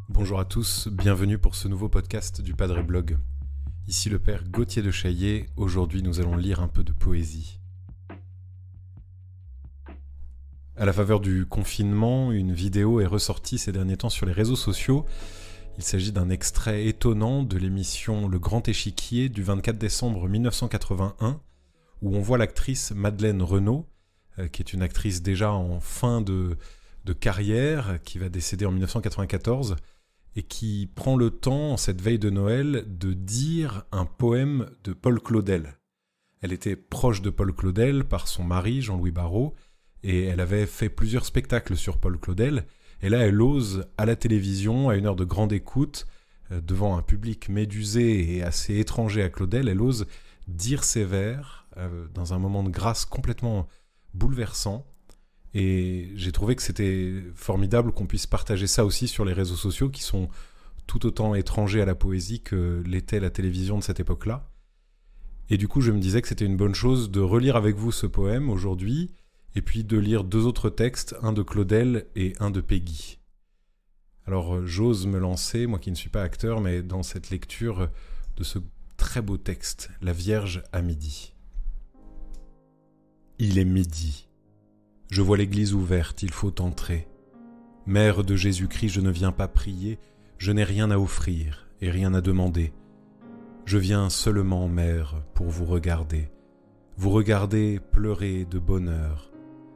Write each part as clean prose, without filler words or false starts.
Bonjour à tous, bienvenue pour ce nouveau podcast du Padre Blog. Ici le père Gauthier de Chaillet, aujourd'hui nous allons lire un peu de poésie. À la faveur du confinement, une vidéo est ressortie ces derniers temps sur les réseaux sociaux. Il s'agit d'un extrait étonnant de l'émission Le Grand Échiquier du 24 décembre 1981, où on voit l'actrice Madeleine Renaud, qui est une actrice déjà en fin de carrière, qui va décéder en 1994, et qui prend le temps, en cette veille de Noël, de dire un poème de Paul Claudel. Elle était proche de Paul Claudel par son mari, Jean-Louis Barrault, et elle avait fait plusieurs spectacles sur Paul Claudel, et là elle ose, à la télévision, à une heure de grande écoute, devant un public médusé et assez étranger à Claudel, elle ose dire ses vers, dans un moment de grâce complètement bouleversant, et j'ai trouvé que c'était formidable qu'on puisse partager ça aussi sur les réseaux sociaux qui sont tout autant étrangers à la poésie que l'était la télévision de cette époque-là. Et du coup, je me disais que c'était une bonne chose de relire avec vous ce poème aujourd'hui, et puis de lire deux autres textes, un de Claudel et un de Péguy. Alors j'ose me lancer, moi qui ne suis pas acteur, mais dans cette lecture de ce très beau texte, La Vierge à midi. Il est midi. Je vois l'église ouverte, il faut entrer. Mère de Jésus-Christ, je ne viens pas prier, je n'ai rien à offrir et rien à demander. Je viens seulement, mère, pour vous regarder pleurer de bonheur,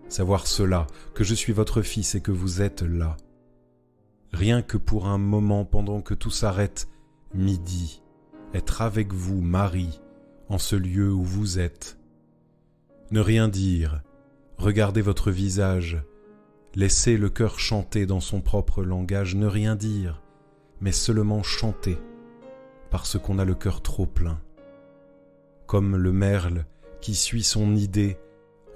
savoir cela, que je suis votre fils et que vous êtes là. Rien que pour un moment, pendant que tout s'arrête, midi, être avec vous, Marie, en ce lieu où vous êtes. Ne rien dire, regardez votre visage, laissez le cœur chanter dans son propre langage, ne rien dire, mais seulement chanter, parce qu'on a le cœur trop plein. Comme le merle qui suit son idée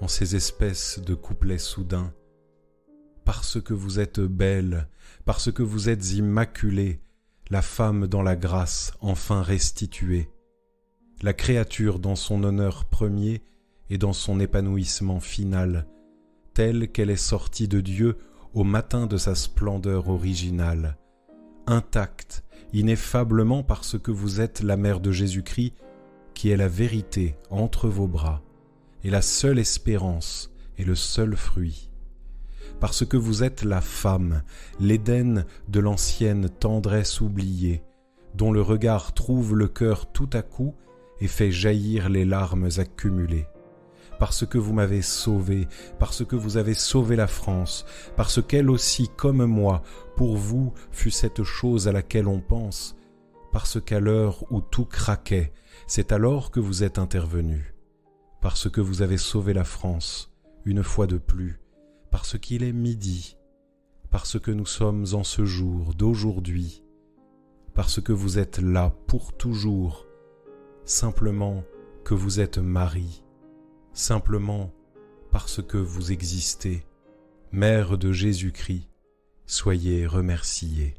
en ces espèces de couplets soudains. Parce que vous êtes belle, parce que vous êtes immaculée, la femme dans la grâce enfin restituée, la créature dans son honneur premier et dans son épanouissement final, telle qu'elle est sortie de Dieu au matin de sa splendeur originale, intacte, ineffablement parce que vous êtes la mère de Jésus-Christ, qui est la vérité entre vos bras, et la seule espérance et le seul fruit. Parce que vous êtes la femme, l'Éden de l'ancienne tendresse oubliée, dont le regard trouve le cœur tout à coup et fait jaillir les larmes accumulées. Parce que vous m'avez sauvé, parce que vous avez sauvé la France, parce qu'elle aussi, comme moi, pour vous, fut cette chose à laquelle on pense, parce qu'à l'heure où tout craquait, c'est alors que vous êtes intervenu, parce que vous avez sauvé la France, une fois de plus, parce qu'il est midi, parce que nous sommes en ce jour d'aujourd'hui, parce que vous êtes là pour toujours, simplement que vous êtes Marie, simplement parce que vous existez, Mère de Jésus-Christ, soyez remerciée.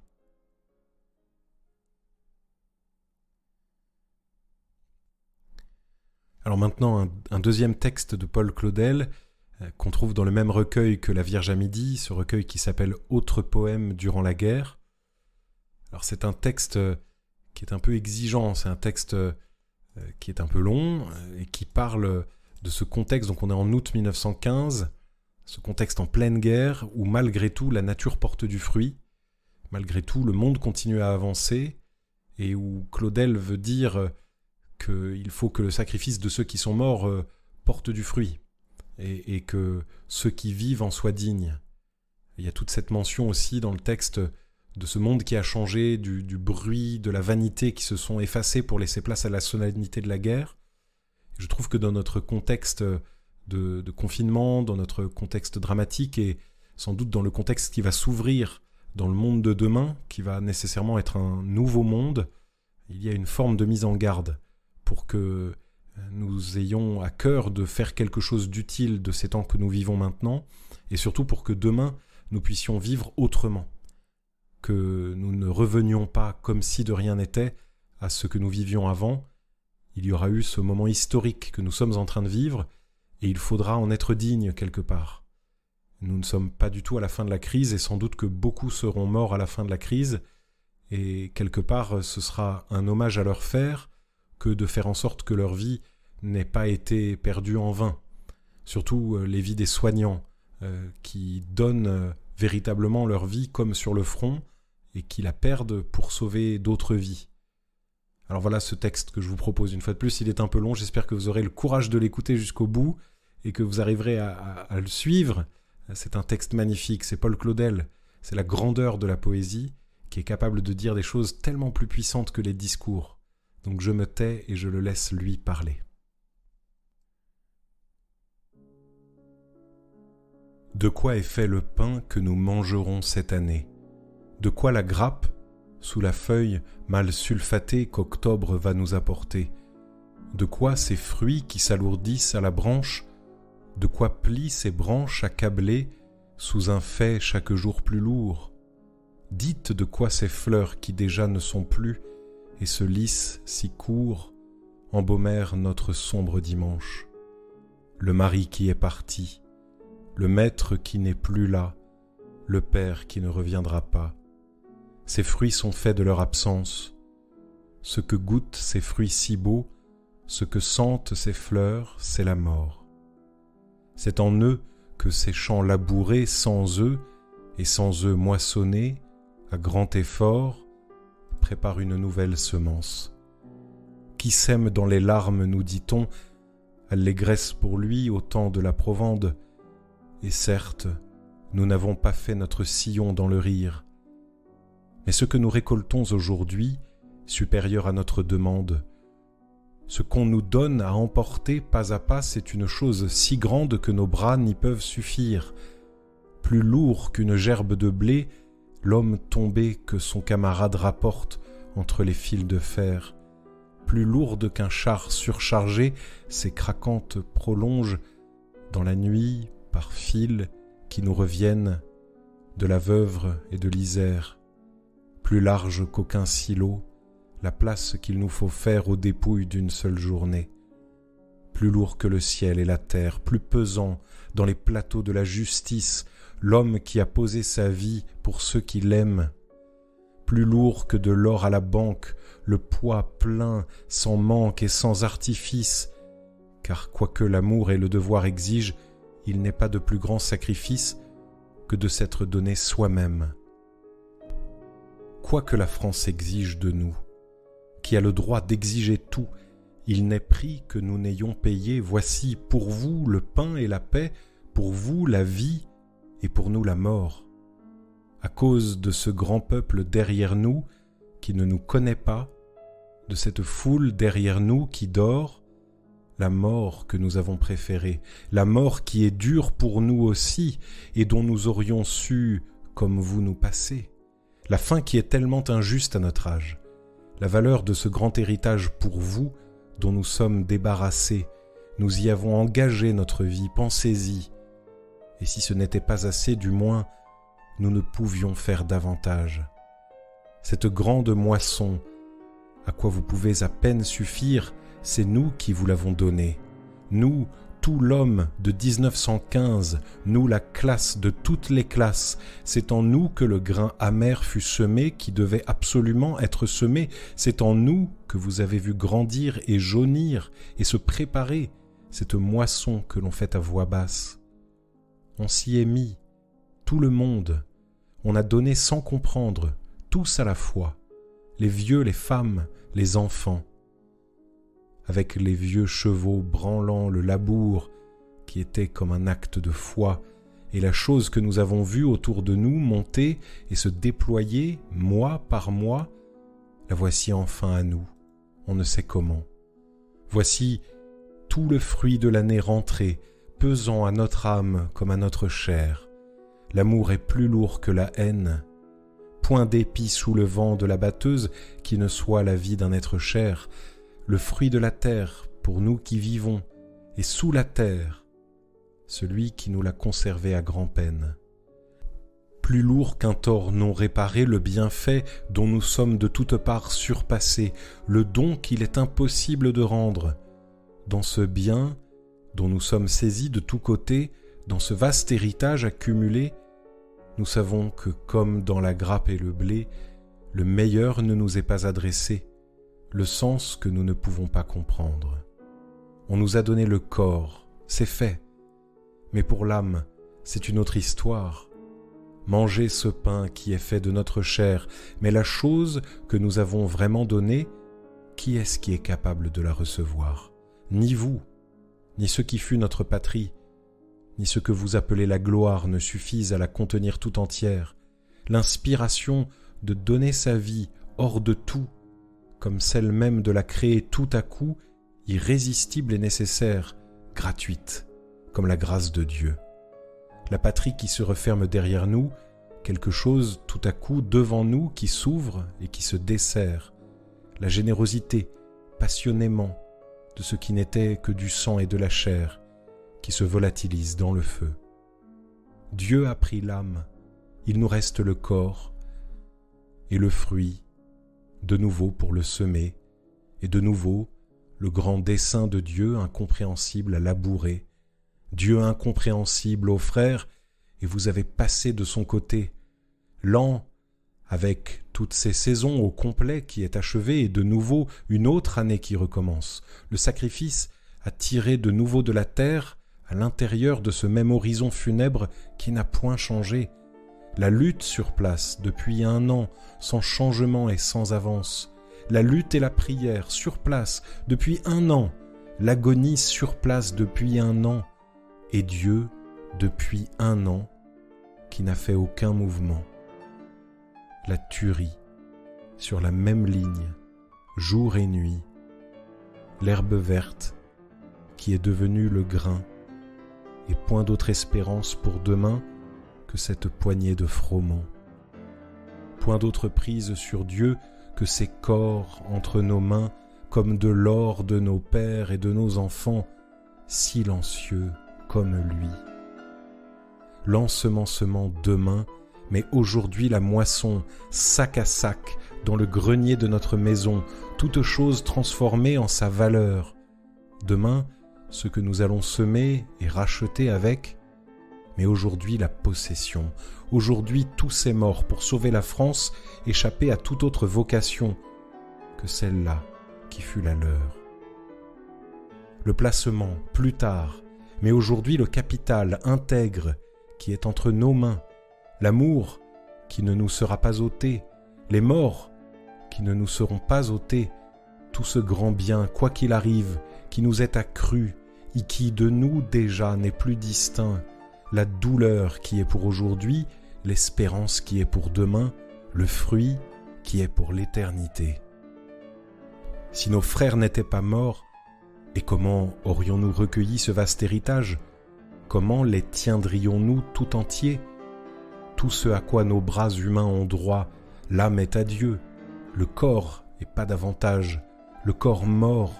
Alors maintenant, un deuxième texte de Paul Claudel qu'on trouve dans le même recueil que La Vierge à midi, ce recueil qui s'appelle « Autres poèmes durant la guerre ». Alors c'est un texte qui est un peu exigeant, c'est un texte qui est un peu long et qui parle de ce contexte, donc on est en août 1915, ce contexte en pleine guerre où malgré tout la nature porte du fruit, malgré tout le monde continue à avancer et où Claudel veut dire qu'il faut que le sacrifice de ceux qui sont morts porte du fruit et que ceux qui vivent en soient dignes. Il y a toute cette mention aussi dans le texte de ce monde qui a changé, du bruit, de la vanité qui se sont effacés pour laisser place à la solennité de la guerre. Je trouve que dans notre contexte de confinement, dans notre contexte dramatique et sans doute dans le contexte qui va s'ouvrir dans le monde de demain, qui va nécessairement être un nouveau monde, il y a une forme de mise en garde pour que nous ayons à cœur de faire quelque chose d'utile de ces temps que nous vivons maintenant, et surtout pour que demain nous puissions vivre autrement, que nous ne revenions pas comme si de rien n'était à ce que nous vivions avant. il y aura eu ce moment historique que nous sommes en train de vivre, et il faudra en être digne quelque part. Nous ne sommes pas du tout à la fin de la crise, et sans doute que beaucoup seront morts à la fin de la crise, et quelque part ce sera un hommage à leur faire que de faire en sorte que leur vie n'ait pas été perdue en vain. Surtout les vies des soignants qui donnent véritablement leur vie comme sur le front et qui la perdent pour sauver d'autres vies. Alors voilà ce texte que je vous propose une fois de plus, il est un peu long, j'espère que vous aurez le courage de l'écouter jusqu'au bout et que vous arriverez à le suivre. C'est un texte magnifique, c'est Paul Claudel, c'est la grandeur de la poésie qui est capable de dire des choses tellement plus puissantes que les discours. Donc je me tais et je le laisse lui parler. De quoi est fait le pain que nous mangerons cette année? De quoi la grappe, sous la feuille mal sulfatée qu'octobre va nous apporter? De quoi ces fruits qui s'alourdissent à la branche? De quoi plient ces branches accablées sous un fait chaque jour plus lourd? Dites de quoi ces fleurs qui déjà ne sont plus et se lissent si court embaumèrent notre sombre dimanche. Le mari qui est parti, le maître qui n'est plus là, le père qui ne reviendra pas. Ces fruits sont faits de leur absence. Ce que goûtent ces fruits si beaux, ce que sentent ces fleurs, c'est la mort. C'est en eux que ces champs labourés sans eux et sans eux moissonnés, à grand effort, préparent une nouvelle semence. Qui sème dans les larmes, nous dit-on, allégresse pour lui au temps de la provende, et certes, nous n'avons pas fait notre sillon dans le rire. Mais ce que nous récoltons aujourd'hui, supérieur à notre demande, ce qu'on nous donne à emporter pas à pas, c'est une chose si grande que nos bras n'y peuvent suffire. Plus lourd qu'une gerbe de blé, l'homme tombé que son camarade rapporte entre les fils de fer. Plus lourde qu'un char surchargé, ses craquantes prolongent dans la nuit par fils qui nous reviennent de la Veuvre et de l'Isère. Plus large qu'aucun silo, la place qu'il nous faut faire aux dépouilles d'une seule journée. Plus lourd que le ciel et la terre, plus pesant dans les plateaux de la justice, l'homme qui a posé sa vie pour ceux qui l'aiment. Plus lourd que de l'or à la banque, le poids plein, sans manque et sans artifice, car quoique l'amour et le devoir exigent, il n'est pas de plus grand sacrifice que de s'être donné soi-même. Quoi que la France exige de nous, qui a le droit d'exiger tout, il n'est prix que nous n'ayons payé. Voici pour vous le pain et la paix, pour vous la vie et pour nous la mort. À cause de ce grand peuple derrière nous qui ne nous connaît pas, de cette foule derrière nous qui dort, la mort que nous avons préférée, la mort qui est dure pour nous aussi et dont nous aurions su, comme vous, nous passer, la fin qui est tellement injuste à notre âge, la valeur de ce grand héritage pour vous dont nous sommes débarrassés, nous y avons engagé notre vie, pensez-y, et si ce n'était pas assez, du moins, nous ne pouvions faire davantage. Cette grande moisson, à quoi vous pouvez à peine suffire, c'est nous qui vous l'avons donnée. Nous, tout l'homme de 1915, nous la classe de toutes les classes, c'est en nous que le grain amer fut semé qui devait absolument être semé, c'est en nous que vous avez vu grandir et jaunir et se préparer cette moisson que l'on fait à voix basse. On s'y est mis, tout le monde, on a donné sans comprendre, tous à la fois, les vieux, les femmes, les enfants, avec les vieux chevaux branlant le labour qui était comme un acte de foi, et la chose que nous avons vue autour de nous monter et se déployer mois par mois, la voici enfin à nous, on ne sait comment. Voici tout le fruit de l'année rentré, pesant à notre âme comme à notre chair. L'amour est plus lourd que la haine. Point d'épi sous le vent de la batteuse qui ne soit la vie d'un être cher. Le fruit de la terre, pour nous qui vivons, et sous la terre, celui qui nous l'a conservé à grand-peine. plus lourd qu'un tort non réparé, le bienfait dont nous sommes de toutes parts surpassés, le don qu'il est impossible de rendre. Dans ce bien dont nous sommes saisis de tous côtés, dans ce vaste héritage accumulé, nous savons que, comme dans la grappe et le blé, le meilleur ne nous est pas adressé, le sens que nous ne pouvons pas comprendre. On nous a donné le corps, c'est fait, mais pour l'âme, c'est une autre histoire. Mangez ce pain qui est fait de notre chair, mais la chose que nous avons vraiment donnée, qui est-ce qui est capable de la recevoir? Ni vous, ni ce qui fut notre patrie, ni ce que vous appelez la gloire ne suffisent à la contenir tout entière. L'inspiration de donner sa vie hors de tout, comme celle même de la créer tout à coup, irrésistible et nécessaire, gratuite, comme la grâce de Dieu. La patrie qui se referme derrière nous, quelque chose tout à coup devant nous qui s'ouvre et qui se dessert, la générosité, passionnément, de ce qui n'était que du sang et de la chair, qui se volatilise dans le feu. Dieu a pris l'âme, il nous reste le corps et le fruit, de nouveau pour le semer, et de nouveau le grand dessein de Dieu incompréhensible à labourer. Dieu incompréhensible aux frères, et vous avez passé de son côté, lent, avec toutes ces saisons au complet qui est achevée, et de nouveau une autre année qui recommence. Le sacrifice a tiré de nouveau de la terre, à l'intérieur de ce même horizon funèbre qui n'a point changé. La lutte sur place depuis 1 an, sans changement et sans avance. La lutte et la prière sur place depuis 1 an. L'agonie sur place depuis 1 an. Et Dieu depuis 1 an qui n'a fait aucun mouvement. La tuerie sur la même ligne, jour et nuit. L'herbe verte qui est devenue le grain et point d'autre espérance pour demain que cette poignée de froment. Point d'autre prise sur Dieu que ces corps entre nos mains comme de l'or de nos pères et de nos enfants, silencieux comme lui. L'ensemencement demain, mais aujourd'hui la moisson, sac à sac, dans le grenier de notre maison, toute chose transformée en sa valeur. Demain, ce que nous allons semer et racheter avec, mais aujourd'hui la possession. Aujourd'hui tous ces morts pour sauver la France, échapper à toute autre vocation que celle-là qui fut la leur. Le placement, plus tard, mais aujourd'hui le capital intègre qui est entre nos mains, l'amour qui ne nous sera pas ôté, les morts qui ne nous seront pas ôtés, tout ce grand bien, quoi qu'il arrive, qui nous est accru et qui de nous déjà n'est plus distinct, la douleur qui est pour aujourd'hui, l'espérance qui est pour demain, le fruit qui est pour l'éternité. Si nos frères n'étaient pas morts, et comment aurions-nous recueilli ce vaste héritage? Comment les tiendrions-nous tout entiers? Tout ce à quoi nos bras humains ont droit, l'âme est à Dieu, le corps et pas davantage, le corps mort,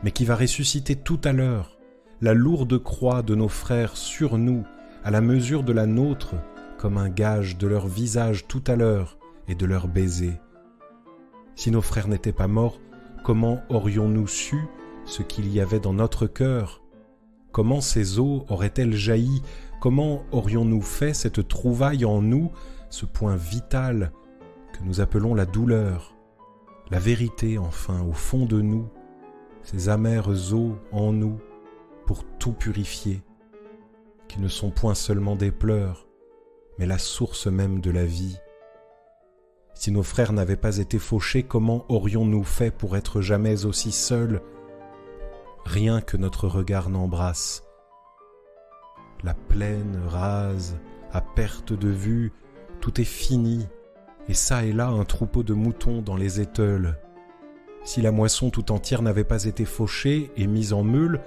mais qui va ressusciter tout à l'heure, la lourde croix de nos frères sur nous, à la mesure de la nôtre, comme un gage de leur visage tout à l'heure et de leur baiser. Si nos frères n'étaient pas morts, comment aurions-nous su ce qu'il y avait dans notre cœur? Comment ces eaux auraient-elles jailli? Comment aurions-nous fait cette trouvaille en nous, ce point vital que nous appelons la douleur, la vérité enfin au fond de nous, ces amères eaux en nous pour tout purifier, qui ne sont point seulement des pleurs, mais la source même de la vie. Si nos frères n'avaient pas été fauchés, comment aurions-nous fait pour être jamais aussi seuls? Rien que notre regard n'embrasse. La plaine rase, à perte de vue, tout est fini, et çà et là un troupeau de moutons dans les éteules. Si la moisson tout entière n'avait pas été fauchée et mise en meule,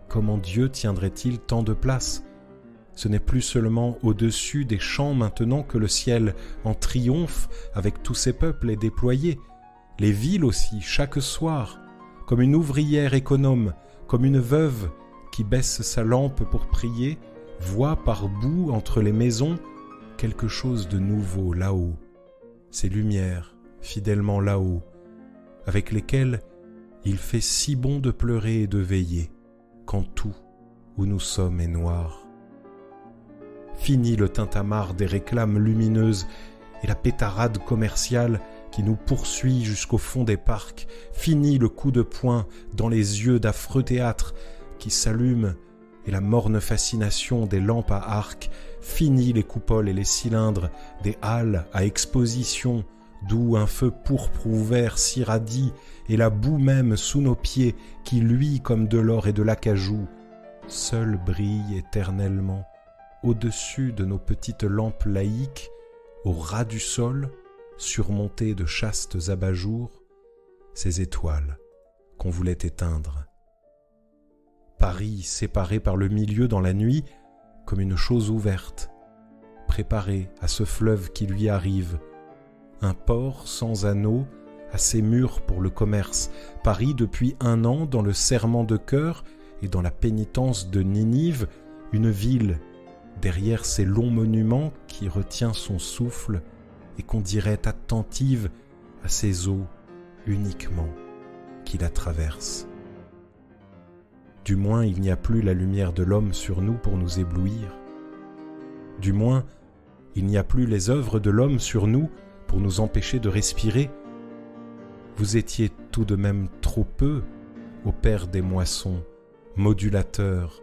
comment Dieu tiendrait-il tant de place? Ce n'est plus seulement au-dessus des champs maintenant que le ciel en triomphe avec tous ses peuples est déployé, les villes aussi, chaque soir, comme une ouvrière économe, comme une veuve qui baisse sa lampe pour prier, voit par bout entre les maisons quelque chose de nouveau là-haut, ces lumières fidèlement là-haut, avec lesquelles il fait si bon de pleurer et de veiller, quand tout où nous sommes est noir. Fini le tintamarre des réclames lumineuses et la pétarade commerciale qui nous poursuit jusqu'au fond des parcs. Fini le coup de poing dans les yeux d'affreux théâtres qui s'allument et la morne fascination des lampes à arc. Fini les coupoles et les cylindres des halles à exposition d'où un feu pourpre ou vert s'irradie et la boue même sous nos pieds qui luit comme de l'or et de l'acajou, seule brille éternellement au-dessus de nos petites lampes laïques, au ras du sol, surmontées de chastes abat-jours, ces étoiles qu'on voulait éteindre. Paris séparé par le milieu dans la nuit comme une chose ouverte, préparé à ce fleuve qui lui arrive, un port sans anneaux, assez mûr pour le commerce, Paris depuis 1 an dans le serment de cœur et dans la pénitence de Ninive, une ville derrière ces longs monuments qui retient son souffle et qu'on dirait attentive à ces eaux uniquement qui la traversent. Du moins, il n'y a plus la lumière de l'homme sur nous pour nous éblouir. Du moins, il n'y a plus les œuvres de l'homme sur nous pour nous empêcher de respirer. Vous étiez tout de même trop peu, ô Père des moissons, modulateur,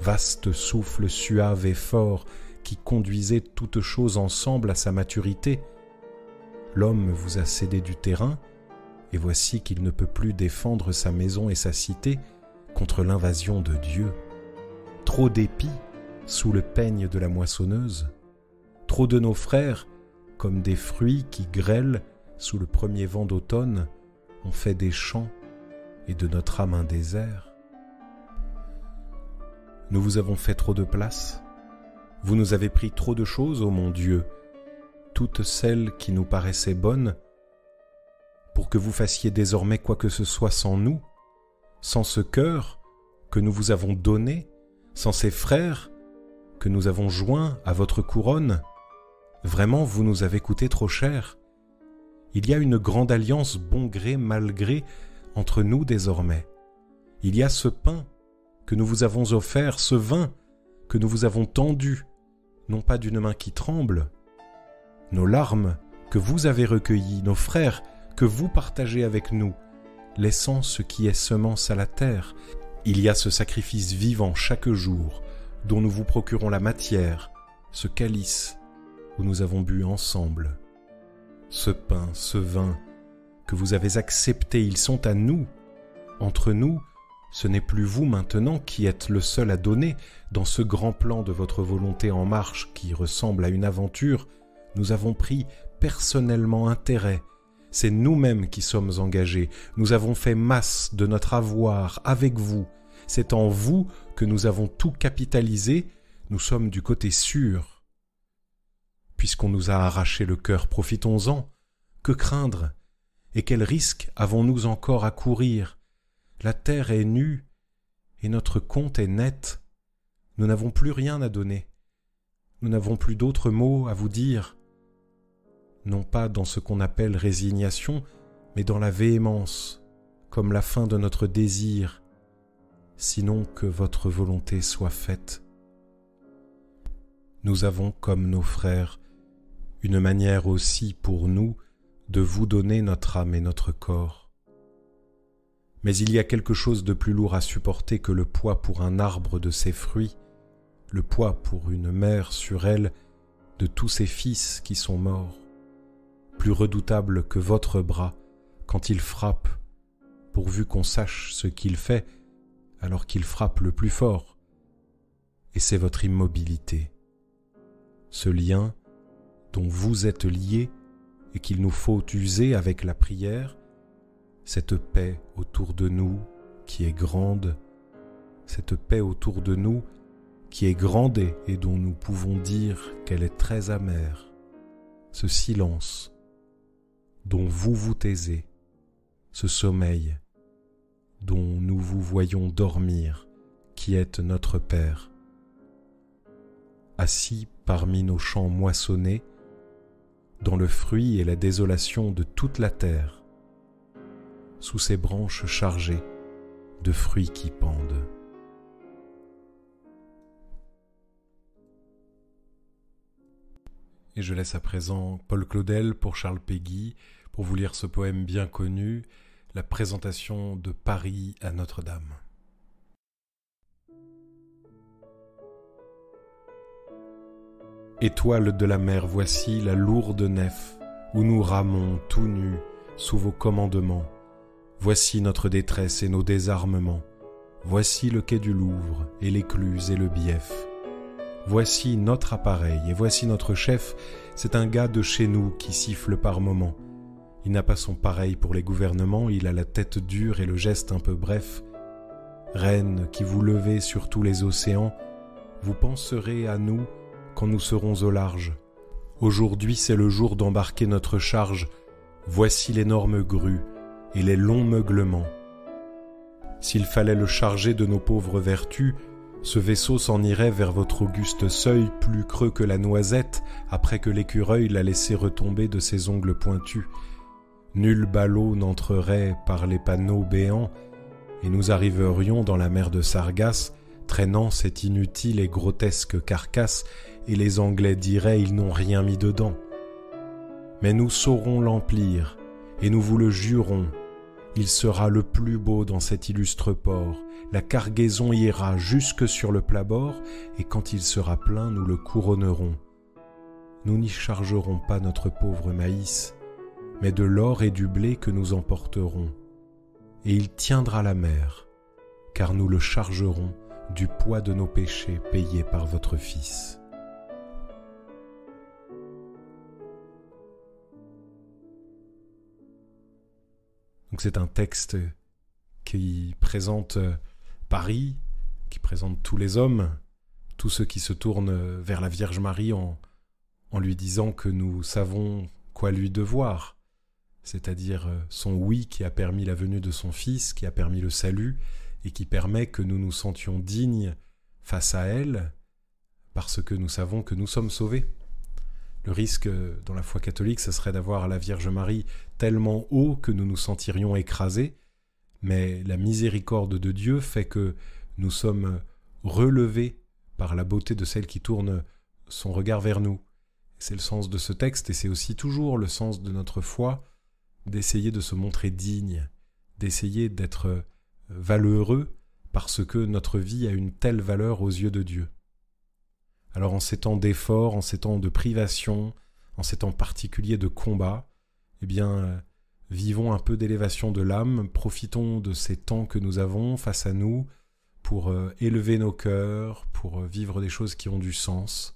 vaste souffle suave et fort qui conduisait toutes choses ensemble à sa maturité. L'homme vous a cédé du terrain, et voici qu'il ne peut plus défendre sa maison et sa cité contre l'invasion de Dieu. Trop d'épis sous le peigne de la moissonneuse, trop de nos frères, comme des fruits qui grêlent sous le premier vent d'automne, ont fait des champs et de notre âme un désert. Nous vous avons fait trop de place, vous nous avez pris trop de choses, ô mon Dieu, toutes celles qui nous paraissaient bonnes, pour que vous fassiez désormais quoi que ce soit sans nous, sans ce cœur que nous vous avons donné, sans ces frères que nous avons joints à votre couronne. Vraiment, vous nous avez coûté trop cher. Il y a une grande alliance bon gré, mal gré entre nous désormais. Il y a ce pain que nous vous avons offert, ce vin que nous vous avons tendu, non pas d'une main qui tremble, nos larmes que vous avez recueillies, nos frères que vous partagez avec nous, laissant ce qui est semence à la terre. Il y a ce sacrifice vivant chaque jour, dont nous vous procurons la matière, ce calice où nous avons bu ensemble. Ce pain, ce vin que vous avez acceptés, ils sont à nous. Entre nous, ce n'est plus vous maintenant qui êtes le seul à donner dans ce grand plan de votre volonté en marche qui ressemble à une aventure. Nous avons pris personnellement intérêt. C'est nous-mêmes qui sommes engagés. Nous avons fait masse de notre avoir avec vous. C'est en vous que nous avons tout capitalisé. Nous sommes du côté sûr. Puisqu'on nous a arraché le cœur, profitons-en. Que craindre? Et quel risque avons-nous encore à courir? La terre est nue et notre compte est net. Nous n'avons plus rien à donner. Nous n'avons plus d'autres mots à vous dire. Non pas dans ce qu'on appelle résignation, mais dans la véhémence, comme la fin de notre désir, sinon que votre volonté soit faite. Nous avons, comme nos frères, une manière aussi pour nous de vous donner notre âme et notre corps. Mais il y a quelque chose de plus lourd à supporter que le poids pour un arbre de ses fruits, le poids pour une mère sur elle de tous ses fils qui sont morts, plus redoutable que votre bras quand il frappe, pourvu qu'on sache ce qu'il fait alors qu'il frappe le plus fort, et c'est votre immobilité, ce lien dont vous êtes liés et qu'il nous faut user avec la prière, cette paix autour de nous qui est grande, cette paix autour de nous qui est grande et dont nous pouvons dire qu'elle est très amère, ce silence dont vous vous taisez, ce sommeil dont nous vous voyons dormir, qui êtes notre Père. Assis parmi nos champs moissonnés, dans le fruit et la désolation de toute la terre, sous ses branches chargées de fruits qui pendent. Et je laisse à présent Paul Claudel pour Charles Péguy, pour vous lire ce poème bien connu, la présentation de Paris à Notre-Dame. Étoiles de la mer, voici la lourde nef, où nous ramons tout nus sous vos commandements. Voici notre détresse et nos désarmements. Voici le quai du Louvre et l'écluse et le bief. Voici notre appareil et voici notre chef, c'est un gars de chez nous qui siffle par moments. Il n'a pas son pareil pour les gouvernements, il a la tête dure et le geste un peu bref. Reine qui vous levez sur tous les océans, vous penserez à nous quand nous serons au large. Aujourd'hui c'est le jour d'embarquer notre charge, voici l'énorme grue et les longs meuglements. S'il fallait le charger de nos pauvres vertus, ce vaisseau s'en irait vers votre auguste seuil plus creux que la noisette après que l'écureuil l'a laissé retomber de ses ongles pointus. Nul ballot n'entrerait par les panneaux béants et nous arriverions dans la mer de Sargasse traînant cette inutile et grotesque carcasse et les Anglais diraient ils n'ont rien mis dedans. Mais nous saurons l'emplir et nous vous le jurons. Il sera le plus beau dans cet illustre port, la cargaison ira jusque sur le plat-bord, et quand il sera plein, nous le couronnerons. Nous n'y chargerons pas notre pauvre maïs, mais de l'or et du blé que nous emporterons. Et il tiendra la mer, car nous le chargerons du poids de nos péchés payés par votre Fils. Donc c'est un texte qui présente Paris, qui présente tous les hommes, tous ceux qui se tournent vers la Vierge Marie en lui disant que nous savons quoi lui devoir, c'est-à-dire son oui qui a permis la venue de son Fils, qui a permis le salut et qui permet que nous nous sentions dignes face à elle parce que nous savons que nous sommes sauvés. Le risque dans la foi catholique, ce serait d'avoir la Vierge Marie tellement haut que nous nous sentirions écrasés, mais la miséricorde de Dieu fait que nous sommes relevés par la beauté de celle qui tourne son regard vers nous. C'est le sens de ce texte et c'est aussi toujours le sens de notre foi, d'essayer de se montrer digne, d'essayer d'être valeureux parce que notre vie a une telle valeur aux yeux de Dieu. Alors en ces temps d'effort, en ces temps de privation, en ces temps particuliers de combat, eh bien, vivons un peu d'élévation de l'âme, profitons de ces temps que nous avons face à nous pour élever nos cœurs, pour vivre des choses qui ont du sens,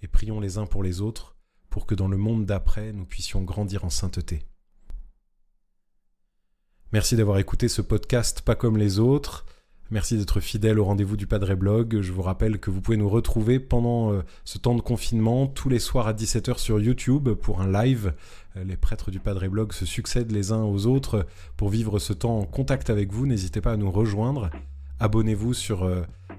et prions les uns pour les autres, pour que dans le monde d'après, nous puissions grandir en sainteté. Merci d'avoir écouté ce podcast Pas comme les autres. Merci d'être fidèle au rendez-vous du Padre Blog. Je vous rappelle que vous pouvez nous retrouver pendant ce temps de confinement, tous les soirs à 17h sur YouTube pour un live. Les prêtres du Padre Blog se succèdent les uns aux autres pour vivre ce temps en contact avec vous. N'hésitez pas à nous rejoindre. Abonnez-vous sur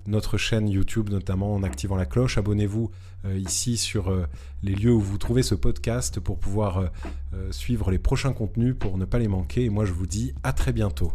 notre chaîne YouTube, notamment en activant la cloche. Abonnez-vous ici sur les lieux où vous trouvez ce podcast pour pouvoir suivre les prochains contenus, pour ne pas les manquer. Et moi, je vous dis à très bientôt.